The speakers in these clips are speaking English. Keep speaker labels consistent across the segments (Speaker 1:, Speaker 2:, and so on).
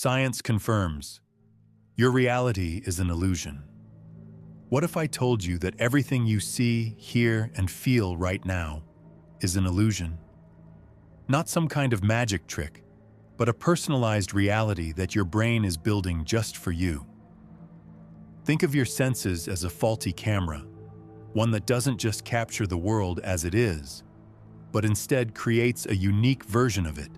Speaker 1: Science confirms your reality is an illusion. What if I told you that everything you see, hear, and feel right now is an illusion? Not some kind of magic trick, but a personalized reality that your brain is building just for you. Think of your senses as a faulty camera, one that doesn't just capture the world as it is, but instead creates a unique version of it,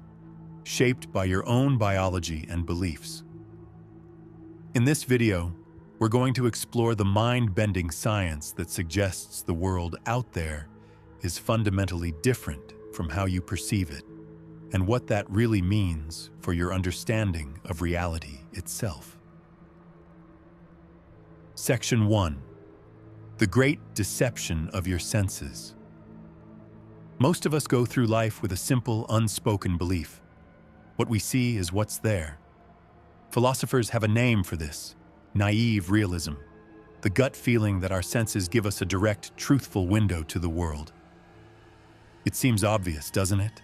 Speaker 1: shaped by your own biology and beliefs. In this video, we're going to explore the mind-bending science that suggests the world out there is fundamentally different from how you perceive it, and what that really means for your understanding of reality itself. Section 1. The Great Deception of Your Senses. Most of us go through life with a simple, unspoken belief. What we see is what's there. Philosophers have a name for this: naive realism, the gut feeling that our senses give us a direct, truthful window to the world. It seems obvious, doesn't it?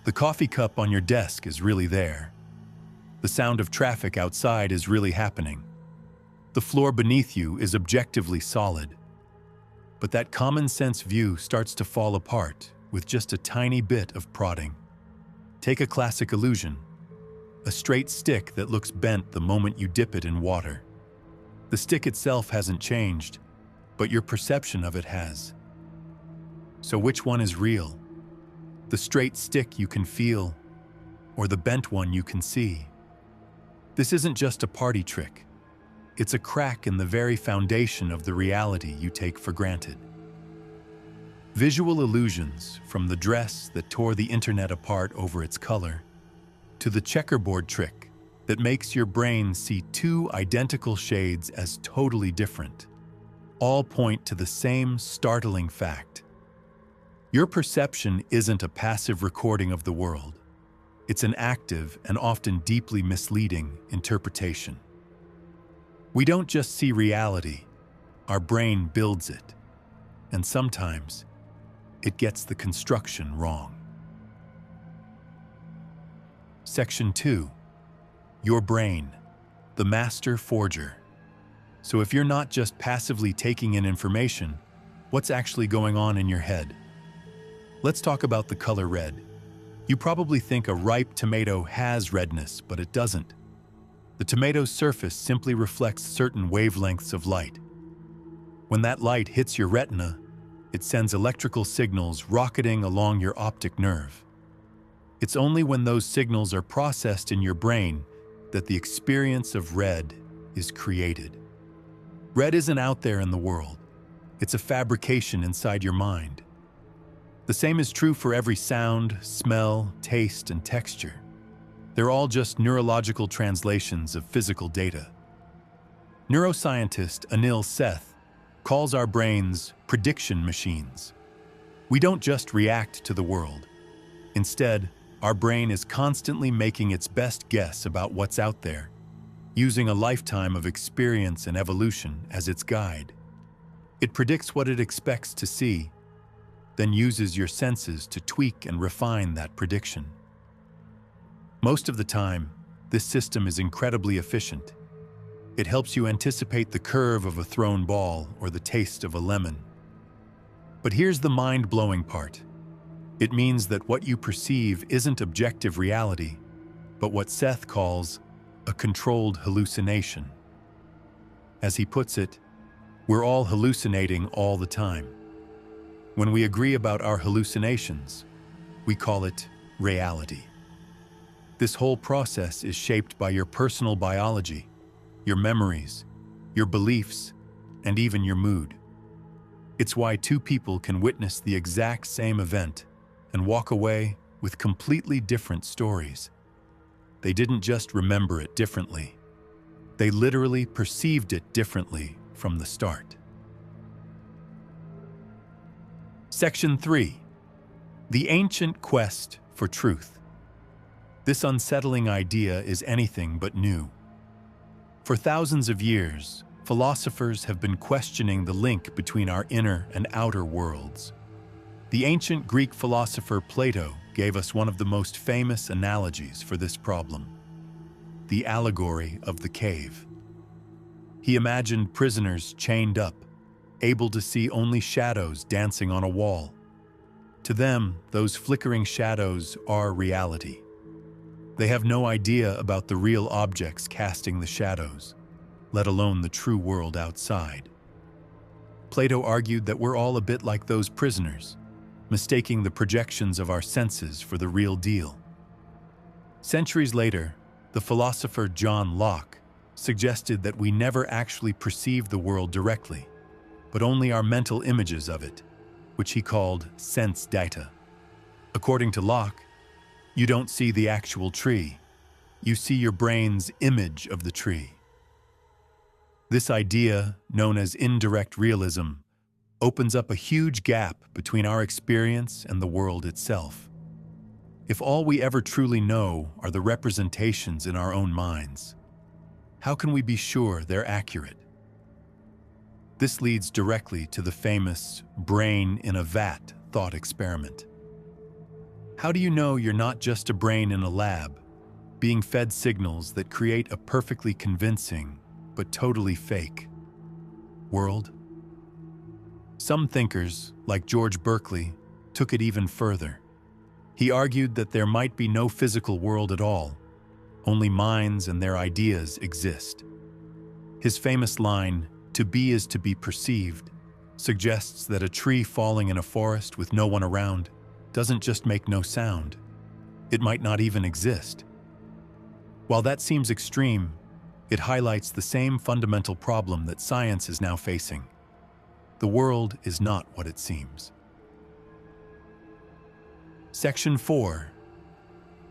Speaker 1: The coffee cup on your desk is really there. The sound of traffic outside is really happening. The floor beneath you is objectively solid. But that common sense view starts to fall apart with just a tiny bit of prodding. Take a classic illusion: a straight stick that looks bent the moment you dip it in water. The stick itself hasn't changed, but your perception of it has. So which one is real? The straight stick you can feel, or the bent one you can see? This isn't just a party trick. It's a crack in the very foundation of the reality you take for granted. Visual illusions, from the dress that tore the internet apart over its color, to the checkerboard trick that makes your brain see two identical shades as totally different, all point to the same startling fact. Your perception isn't a passive recording of the world. It's an active and often deeply misleading interpretation. We don't just see reality, our brain builds it, and sometimes it gets the construction wrong. Section 2. Your brain, the master forger. So if you're not just passively taking in information, what's actually going on in your head? Let's talk about the color red. You probably think a ripe tomato has redness, but it doesn't. The tomato's surface simply reflects certain wavelengths of light. When that light hits your retina, it sends electrical signals rocketing along your optic nerve. It's only when those signals are processed in your brain that the experience of red is created. Red isn't out there in the world. It's a fabrication inside your mind. The same is true for every sound, smell, taste, and texture. They're all just neurological translations of physical data. Neuroscientist Anil Seth calls our brains prediction machines. We don't just react to the world. Instead, our brain is constantly making its best guess about what's out there, using a lifetime of experience and evolution as its guide. It predicts what it expects to see, then uses your senses to tweak and refine that prediction. Most of the time, this system is incredibly efficient. It helps you anticipate the curve of a thrown ball or the taste of a lemon. But here's the mind-blowing part. It means that what you perceive isn't objective reality, but what Seth calls a controlled hallucination. As he puts it, we're all hallucinating all the time. When we agree about our hallucinations, we call it reality. This whole process is shaped by your personal biology, your memories, your beliefs, and even your mood. It's why two people can witness the exact same event and walk away with completely different stories. They didn't just remember it differently. They literally perceived it differently from the start. Section 3. The Ancient Quest for Truth. This unsettling idea is anything but new. For thousands of years, philosophers have been questioning the link between our inner and outer worlds. The ancient Greek philosopher Plato gave us one of the most famous analogies for this problem. the allegory of the cave. He imagined prisoners chained up, able to see only shadows dancing on a wall. To them, those flickering shadows are reality. They have no idea about the real objects casting the shadows, let alone the true world outside. Plato argued that we're all a bit like those prisoners, mistaking the projections of our senses for the real deal. Centuries later, the philosopher John Locke suggested that we never actually perceive the world directly, but only our mental images of it, which he called sense data. According to Locke, you don't see the actual tree, you see your brain's image of the tree. This idea, known as indirect realism, opens up a huge gap between our experience and the world itself. If all we ever truly know are the representations in our own minds, how can we be sure they're accurate? This leads directly to the famous brain in a vat thought experiment. How do you know you're not just a brain in a lab, being fed signals that create a perfectly convincing but totally fake world? Some thinkers, like George Berkeley, took it even further. He argued that there might be no physical world at all, only minds and their ideas exist. His famous line, "To be is to be perceived," suggests that a tree falling in a forest with no one around doesn't just make no sound, it might not even exist. While that seems extreme, it highlights the same fundamental problem that science is now facing. The world is not what it seems. Section 4.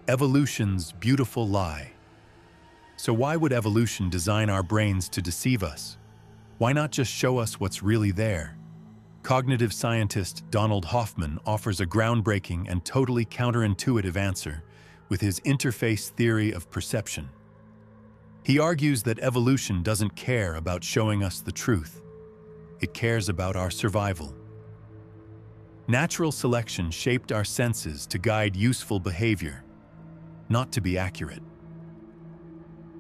Speaker 1: Evolution's beautiful lie. So why would evolution design our brains to deceive us? Why not just show us what's really there? Cognitive scientist Donald Hoffman offers a groundbreaking and totally counterintuitive answer with his interface theory of perception. He argues that evolution doesn't care about showing us the truth. It cares about our survival. Natural selection shaped our senses to guide useful behavior, not to be accurate.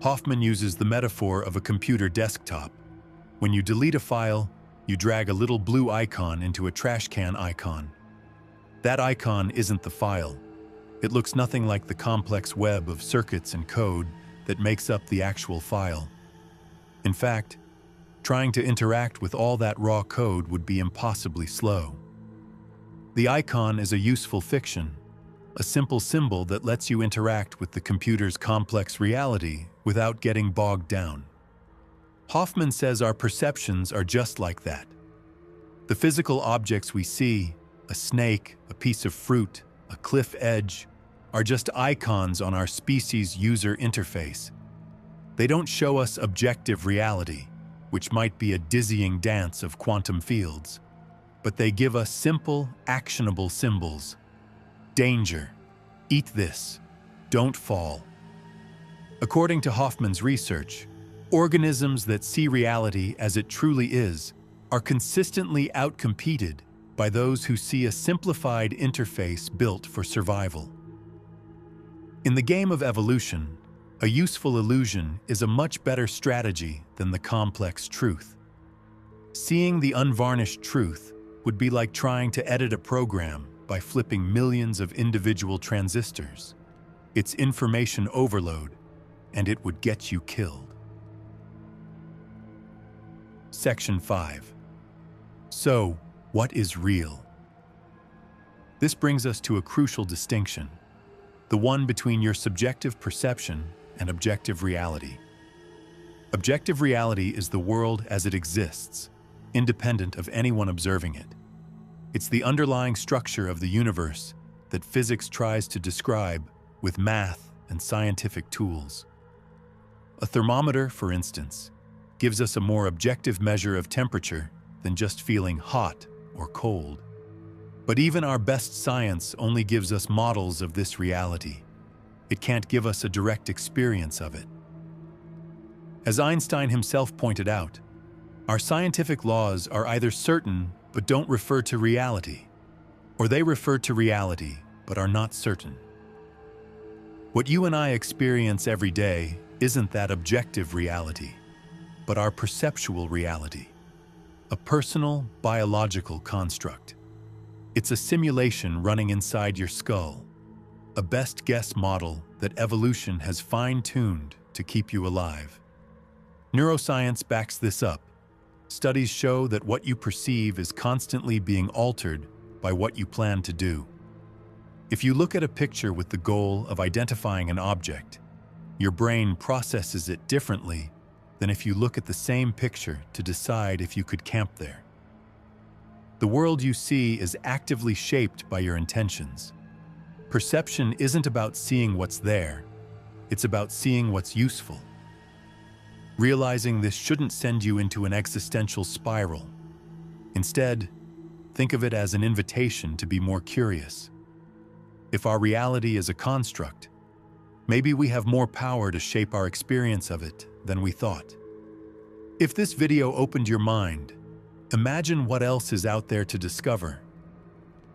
Speaker 1: Hoffman uses the metaphor of a computer desktop. When you delete a file, you drag a little blue icon into a trash can icon. That icon isn't the file. It looks nothing like the complex web of circuits and code that makes up the actual file. In fact, trying to interact with all that raw code would be impossibly slow. The icon is a useful fiction, a simple symbol that lets you interact with the computer's complex reality without getting bogged down. Hoffman says our perceptions are just like that. The physical objects we see, a snake, a piece of fruit, a cliff edge, are just icons on our species' user interface. They don't show us objective reality, which might be a dizzying dance of quantum fields, but they give us simple, actionable symbols. Danger. Eat this. Don't fall. According to Hoffman's research, organisms that see reality as it truly is are consistently outcompeted by those who see a simplified interface built for survival. In the game of evolution, a useful illusion is a much better strategy than the complex truth. Seeing the unvarnished truth would be like trying to edit a program by flipping millions of individual transistors. It's information overload, and it would get you killed. Section 5. So, what is real? This brings us to a crucial distinction, the one between your subjective perception and objective reality. Objective reality is the world as it exists, independent of anyone observing it. It's the underlying structure of the universe that physics tries to describe with math and scientific tools. A thermometer, for instance, gives us a more objective measure of temperature than just feeling hot or cold. But even our best science only gives us models of this reality. It can't give us a direct experience of it. As Einstein himself pointed out, our scientific laws are either certain but don't refer to reality, or they refer to reality but are not certain. What you and I experience every day isn't that objective reality, but our perceptual reality, a personal, biological construct. It's a simulation running inside your skull, a best-guess model that evolution has fine-tuned to keep you alive. Neuroscience backs this up. Studies show that what you perceive is constantly being altered by what you plan to do. If you look at a picture with the goal of identifying an object, your brain processes it differently than if you look at the same picture to decide if you could camp there. The world you see is actively shaped by your intentions. Perception isn't about seeing what's there, it's about seeing what's useful. Realizing this shouldn't send you into an existential spiral. Instead, think of it as an invitation to be more curious. If our reality is a construct, maybe we have more power to shape our experience of it than we thought. If this video opened your mind, imagine what else is out there to discover.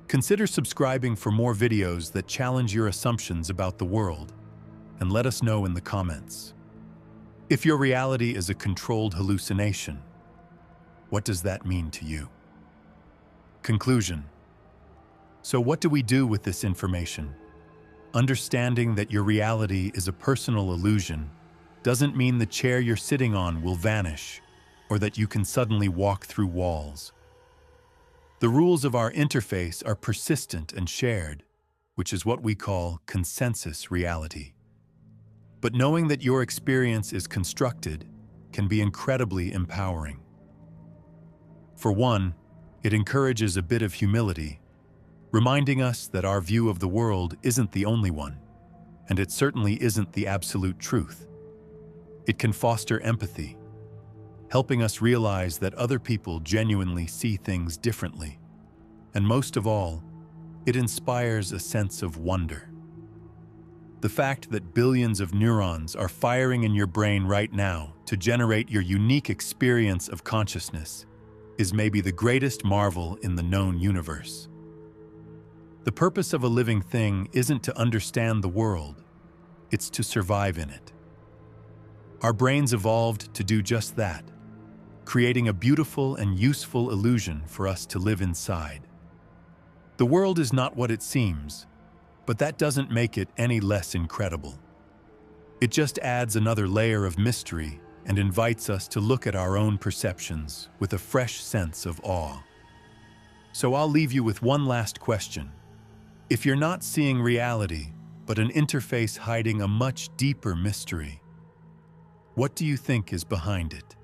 Speaker 1: Consider subscribing for more videos that challenge your assumptions about the world, and let us know in the comments. If your reality is a controlled hallucination, what does that mean to you? Conclusion. So what do we do with this information? Understanding that your reality is a personal illusion doesn't mean the chair you're sitting on will vanish or that you can suddenly walk through walls. The rules of our interface are persistent and shared, which is what we call consensus reality. But knowing that your experience is constructed can be incredibly empowering. For one, it encourages a bit of humility, reminding us that our view of the world isn't the only one, and it certainly isn't the absolute truth. It can foster empathy, helping us realize that other people genuinely see things differently. And most of all, it inspires a sense of wonder. The fact that billions of neurons are firing in your brain right now to generate your unique experience of consciousness is maybe the greatest marvel in the known universe. The purpose of a living thing isn't to understand the world, it's to survive in it. Our brains evolved to do just that, creating a beautiful and useful illusion for us to live inside. The world is not what it seems, but that doesn't make it any less incredible. It just adds another layer of mystery and invites us to look at our own perceptions with a fresh sense of awe. So I'll leave you with one last question. If you're not seeing reality, but an interface hiding a much deeper mystery, what do you think is behind it?